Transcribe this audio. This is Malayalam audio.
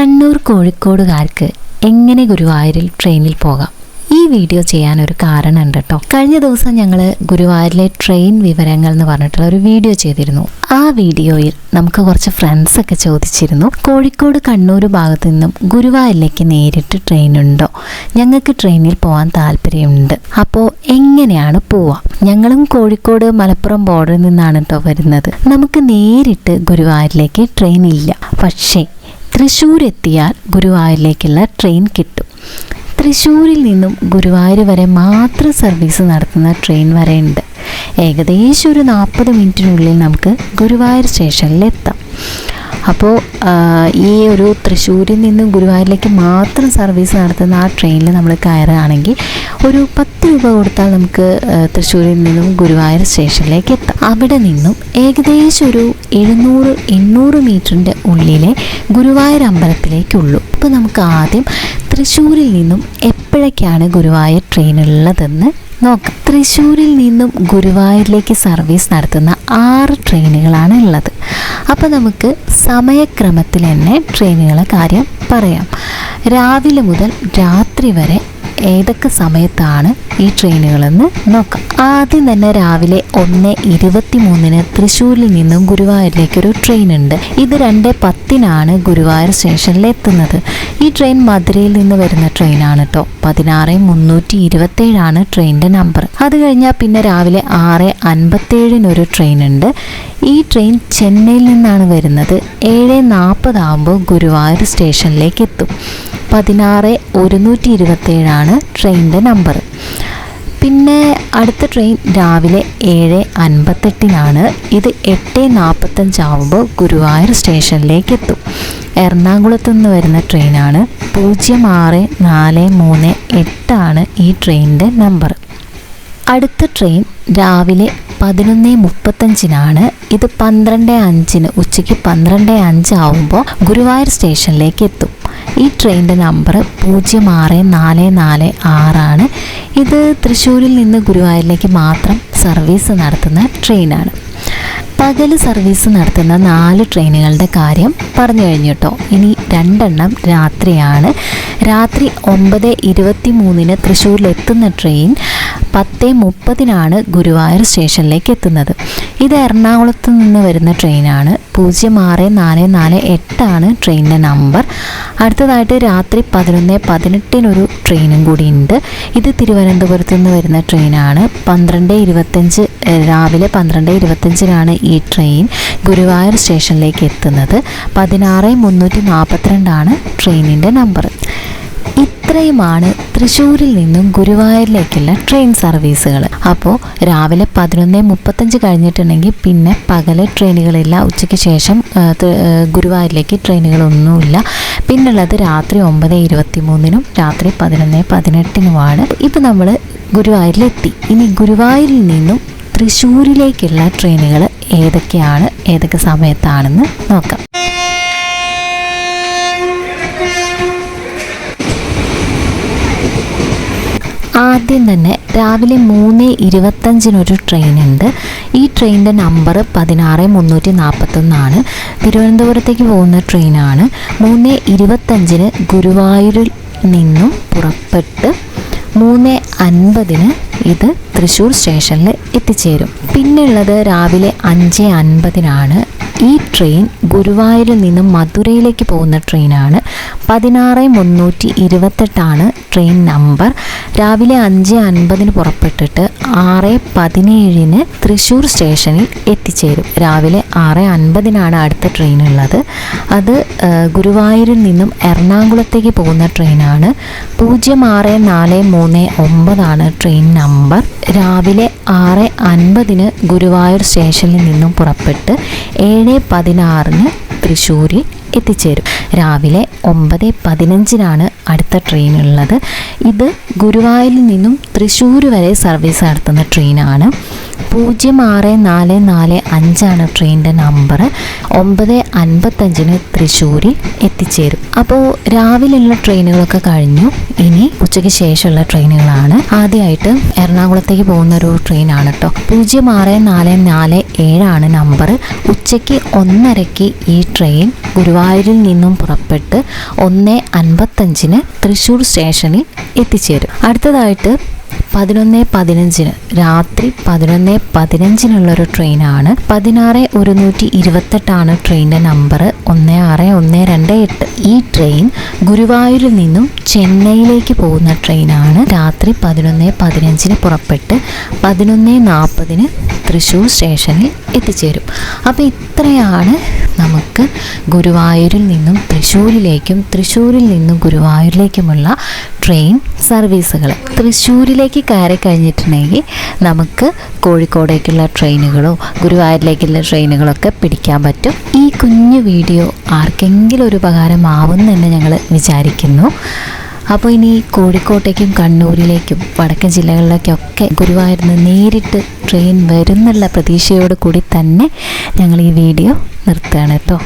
കണ്ണൂർ കോഴിക്കോടുകാർക്ക് എങ്ങനെ ഗുരുവായൂരിൽ ട്രെയിനിൽ പോകാം? ഈ വീഡിയോ ചെയ്യാനൊരു കാരണമുണ്ട് കേട്ടോ. കഴിഞ്ഞ ദിവസം ഞങ്ങൾ ഗുരുവായൂരിലെ ട്രെയിൻ വിവരങ്ങൾ എന്ന് പറഞ്ഞിട്ടുള്ള ഒരു വീഡിയോ ചെയ്തിരുന്നു. ആ വീഡിയോയിൽ നമുക്ക് കുറച്ച് ഫ്രണ്ട്സൊക്കെ ചോദിച്ചിരുന്നു, കോഴിക്കോട് കണ്ണൂർ ഭാഗത്തു നിന്നും ഗുരുവായൂരിലേക്ക് നേരിട്ട് ട്രെയിൻ ഉണ്ടോ? ഞങ്ങൾക്ക് ട്രെയിനിൽ പോകാൻ താല്പര്യമുണ്ട്, അപ്പോൾ എങ്ങനെയാണ് പോവുക? ഞങ്ങളും കോഴിക്കോട് മലപ്പുറം ബോർഡറിൽ നിന്നാണ് കേട്ടോ വരുന്നത്. നമുക്ക് നേരിട്ട് ഗുരുവായൂരിലേക്ക് ട്രെയിൻ ഇല്ല, പക്ഷേ തൃശ്ശൂർ എത്തിയാൽ ഗുരുവായൂരിലേക്കുള്ള ട്രെയിൻ കിട്ടും. തൃശ്ശൂരിൽ നിന്നും ഗുരുവായൂർ വരെ മാത്രം സർവീസ് നടത്തുന്ന ട്രെയിൻ വരെ ഉണ്ട്. ഏകദേശം ഒരു 40 മിനിറ്റിനുള്ളിൽ നമുക്ക് ഗുരുവായൂർ സ്റ്റേഷനിൽ എത്താം. അപ്പോൾ ഈ ഒരു തൃശ്ശൂരിൽ നിന്നും ഗുരുവായൂരിലേക്ക് മാത്രം സർവീസ് നടത്തുന്ന ആ ട്രെയിനിൽ നമ്മൾ കയറുകയാണെങ്കിൽ ഒരു 10 രൂപ കൊടുത്താൽ നമുക്ക് തൃശ്ശൂരിൽ നിന്നും ഗുരുവായൂർ സ്റ്റേഷനിലേക്ക് എത്താം. അവിടെ നിന്നും ഏകദേശം ഒരു 700-800 മീറ്ററിൻ്റെ ഉള്ളിലെ ഗുരുവായൂർ അമ്പലത്തിലേക്കുള്ളൂ. അപ്പോൾ നമുക്ക് ആദ്യം തൃശ്ശൂരിൽ നിന്നും എപ്പോഴൊക്കെയാണ് ഗുരുവായൂർ ട്രെയിൻ ഉള്ളതെന്ന് നോക്കാം. തൃശ്ശൂരിൽ നിന്നും ഗുരുവായൂരിലേക്ക് സർവീസ് നടത്തുന്ന 6 ട്രെയിനുകളാണ് ഉള്ളത്. അപ്പോൾ നമുക്ക് സമയക്രമത്തിൽ തന്നെ ട്രെയിനുകളെ കാര്യം പറയാം. രാവിലെ മുതൽ രാത്രി വരെ ഏതൊക്കെ സമയത്താണ് ഈ ട്രെയിനുകളെന്ന് നോക്കാം. ആദ്യം തന്നെ രാവിലെ 1:23 തൃശ്ശൂരിൽ നിന്നും ഗുരുവായൂരിലേക്കൊരു ട്രെയിൻ ഉണ്ട്. ഇത് 2:10 ഗുരുവായൂർ സ്റ്റേഷനിൽ എത്തുന്നത്. ഈ ട്രെയിൻ മധുരയിൽ നിന്ന് വരുന്ന ട്രെയിനാണ് കേട്ടോ. 16:327 ട്രെയിനിൻ്റെ നമ്പർ. അത് കഴിഞ്ഞാൽ പിന്നെ രാവിലെ 6:57 ട്രെയിൻ ഉണ്ട്. ഈ ട്രെയിൻ ചെന്നൈയിൽ നിന്നാണ് വരുന്നത്. 7:40 ഗുരുവായൂർ സ്റ്റേഷനിലേക്ക് എത്തും. 16:127 ട്രെയിനിൻ്റെ നമ്പർ. പിന്നെ അടുത്ത ട്രെയിൻ രാവിലെ 7:58 ഇത് 8:45 ഗുരുവായൂർ സ്റ്റേഷനിലേക്ക് എത്തും. എറണാകുളത്ത് നിന്ന് വരുന്ന ട്രെയിനാണ്. 06438 ഈ ട്രെയിനിൻ്റെ നമ്പർ. അടുത്ത ട്രെയിൻ രാവിലെ 11:35 ഇത് 12:05 ഉച്ചയ്ക്ക് 12:05 ഗുരുവായൂർ സ്റ്റേഷനിലേക്ക് എത്തും. ഈ ട്രെയിനിൻ്റെ നമ്പർ 06446 ഇത് തൃശ്ശൂരിൽ നിന്ന് ഗുരുവായൂരിലേക്ക് മാത്രം സർവീസ് നടത്തുന്ന ട്രെയിനാണ്. പകൽ സർവീസ് നടത്തുന്ന 4 ട്രെയിനുകളുടെ കാര്യം പറഞ്ഞു കഴിഞ്ഞു കേട്ടോ. ഇനി 2 രാത്രിയാണ്. രാത്രി 9:23 തൃശ്ശൂരിലെത്തുന്ന ട്രെയിൻ 10:30 ഗുരുവായൂർ സ്റ്റേഷനിലേക്ക് എത്തുന്നത്. ഇത് എറണാകുളത്ത് നിന്ന് വരുന്ന ട്രെയിനാണ്. 06448 ട്രെയിനിൻ്റെ നമ്പർ. അടുത്തതായിട്ട് രാത്രി 11:18 ട്രെയിനും കൂടി ഉണ്ട്. ഇത് തിരുവനന്തപുരത്ത് നിന്ന് വരുന്ന ട്രെയിനാണ്. 12:25 രാവിലെ 12:25 ഈ ട്രെയിൻ ഗുരുവായൂർ സ്റ്റേഷനിലേക്ക് എത്തുന്നത്. 16:342 ട്രെയിനിൻ്റെ നമ്പർ. ഇത്രയുമാണ് തൃശ്ശൂരിൽ നിന്നും ഗുരുവായൂരിലേക്കുള്ള ട്രെയിൻ സർവീസുകൾ. അപ്പോൾ രാവിലെ 11:35 കഴിഞ്ഞിട്ടുണ്ടെങ്കിൽ പിന്നെ പകല് ട്രെയിനുകളില്ല. ഉച്ചയ്ക്ക് ശേഷം ഗുരുവായൂരിലേക്ക് ട്രെയിനുകളൊന്നുമില്ല. പിന്നുള്ളത് രാത്രി 9:23 രാത്രി 11:18 ഇപ്പം നമ്മൾ ഗുരുവായൂരിലെത്തി. ഇനി ഗുരുവായൂരിൽ നിന്നും തൃശ്ശൂരിലേക്കുള്ള ട്രെയിനുകൾ ഏതൊക്കെയാണ്, ഏതൊക്കെ സമയത്താണെന്ന് നോക്കാം. ആദ്യം തന്നെ രാവിലെ 3:25 ട്രെയിൻ ഉണ്ട്. ഈ ട്രെയിനിൻ്റെ നമ്പർ 16341 തിരുവനന്തപുരത്തേക്ക് പോകുന്ന ട്രെയിനാണ്. 3:25 ഗുരുവായൂരിൽ നിന്നും പുറപ്പെട്ട് 3:50 ഇത് തൃശ്ശൂർ സ്റ്റേഷനിൽ എത്തിച്ചേരും. പിന്നുള്ളത് രാവിലെ 5:50 ഈ ട്രെയിൻ ഗുരുവായൂരിൽ നിന്നും മധുരയിലേക്ക് പോകുന്ന ട്രെയിനാണ്. 16328 ട്രെയിൻ നമ്പർ. രാവിലെ 5:50 പുറപ്പെട്ടിട്ട് 6:17 തൃശ്ശൂർ സ്റ്റേഷനിൽ എത്തിച്ചേരും. രാവിലെ 6:50 അടുത്ത ട്രെയിൻ ഉള്ളത്. അത് ഗുരുവായൂരിൽ നിന്നും എറണാകുളത്തേക്ക് പോകുന്ന ട്രെയിനാണ്. 06439 ട്രെയിൻ നമ്പർ. രാവിലെ 6:50 ഗുരുവായൂർ സ്റ്റേഷനിൽ നിന്നും പുറപ്പെട്ട് 7:16 തൃശ്ശൂരിൽ എത്തിച്ചേരും. രാവിലെ 9:15 അടുത്ത ട്രെയിൻ ഉള്ളത്. ഇത് ഗുരുവായൂരിൽ നിന്നും തൃശ്ശൂർ വരെ സർവീസ് നടത്തുന്ന ട്രെയിനാണ്. 0645 ട്രെയിനിൻ്റെ നമ്പർ. 9:55 തൃശ്ശൂരിൽ എത്തിച്ചേരും. അപ്പോൾ രാവിലെയുള്ള ട്രെയിനുകളൊക്കെ കഴിഞ്ഞു. ഇനി ഉച്ചയ്ക്ക് ശേഷമുള്ള ട്രെയിനുകളാണ്. ആദ്യമായിട്ട് എറണാകുളത്തേക്ക് പോകുന്ന ഒരു ട്രെയിനാണ് കേട്ടോ. 064447 നമ്പർ. ഉച്ചയ്ക്ക് 1:30 ഈ ട്രെയിൻ ഗുരുവായൂരിൽ നിന്നും പുറപ്പെട്ട് 1:55 തൃശ്ശൂർ സ്റ്റേഷനിൽ എത്തിച്ചേരും. അടുത്തതായിട്ട് 11:15 രാത്രി 11:15 ട്രെയിനാണ്. 16:128 ട്രെയിനിൻ്റെ നമ്പർ. 16128. ഈ ട്രെയിൻ ഗുരുവായൂരിൽ നിന്നും ചെന്നൈയിലേക്ക് പോകുന്ന ട്രെയിനാണ്. രാത്രി 11:15 പുറപ്പെട്ട് 11:40 തൃശ്ശൂർ സ്റ്റേഷനിൽ എത്തിച്ചേരും. അപ്പോൾ ഇത്രയാണ് നമുക്ക് ഗുരുവായൂരിൽ നിന്നും തൃശ്ശൂരിലേക്കും തൃശ്ശൂരിൽ നിന്നും ഗുരുവായൂരിലേക്കുമുള്ള ട്രെയിൻ സർവീസുകൾ. തൃശ്ശൂരിലേക്ക് കയറി കഴിഞ്ഞിട്ടുണ്ടെങ്കിൽ നമുക്ക് കോഴിക്കോടേക്കുള്ള ട്രെയിനുകളോ ഗുരുവായൂരിലേക്കുള്ള ട്രെയിനുകളൊക്കെ പിടിക്കാൻ പറ്റും. ഈ കുഞ്ഞു വീഡിയോ ആർക്കെങ്കിലും ഒരു ഉപകാരമാവുമെന്ന് ഞങ്ങൾ വിചാരിക്കുന്നു. അപ്പോൾ ഇനി കോഴിക്കോട്ടേക്കും കണ്ണൂരിലേക്കും വടക്കൻ ജില്ലകളിലേക്കൊക്കെ ഗുരുവായൂരിൽ നിന്ന് നേരിട്ട് ട്രെയിൻ വരുന്നുള്ള പ്രതീക്ഷയോട് കൂടി തന്നെ ഞങ്ങൾ ഈ വീഡിയോ നിർത്തുകയാണ് കേട്ടോ.